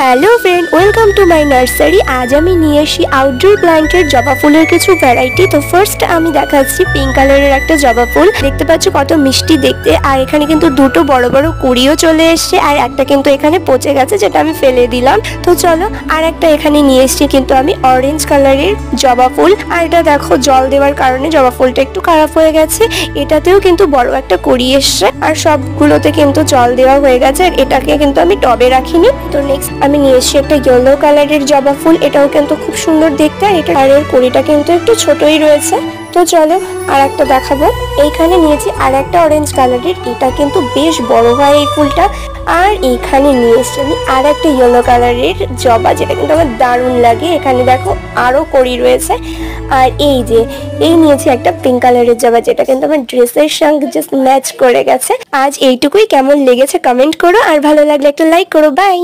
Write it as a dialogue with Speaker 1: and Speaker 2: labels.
Speaker 1: Hello friend, welcome to my nursery. আজ আমি নিয়ে এসি আউটডোর প্ল্যান্টের জবা ফুলের কিছু ভ্যারাইটি। তো ফার্স্ট আমি দেখাচ্ছি পিঙ্ক কালারের একটা জবা ফুল। দেখতে পাচ্ছ কত মিষ্টি দেখতে। আর এখানে কিন্তু দুটো বড় বড় কুড়িও চলে এসছে, আর একটা কিন্তু এখানে পচে গেছে, যেটা আমি ফেলে দিলাম। তো চলো, আর একটা এখানে নিয়ে এসছি কিন্তু আমি অরেঞ্জ কালারের জবা ফুল। আর এটা দেখো, জল দেওয়ার কারণে জবা ফুলটা একটু খারাপ হয়ে গেছে। এটাতেও কিন্তু বড় একটা কুড়ি এসছে, আর সবগুলোতে কিন্তু জল দেওয়া হয়ে গেছে। আর এটাকে কিন্তু আমি টবে রাখিনি। তো নেক্সট আমি নিয়ে এসেছি একটা ইয়েলো কালারের জবা ফুল। এটাও কিন্তু খুব সুন্দর দেখতে, আর এটা আর এর কুড়িটা কিন্তু একটু ছোটই রয়েছে। তো চলো আর একটা দেখাবো। এইখানে নিয়েছি আর একটা অরেঞ্জ কালারের, এটা কিন্তু বেশ বড় হয় এই ফুলটা। আর এইখানে নিয়ে এসেছি আমি আর একটা ইয়েলো কালারের জবা, যেটা কিন্তু আমার দারুণ লাগে। এখানে দেখো আরো কড়ি রয়েছে। আর এই নিয়েছি একটা পিঙ্ক কালারের জবা, যেটা কিন্তু আমার ড্রেসের সঙ্গে জাস্ট ম্যাচ করে গেছে। আজ এইটুকুই। কেমন লেগেছে কমেন্ট করো, আর ভালো লাগলে একটা লাইক করো। বাই।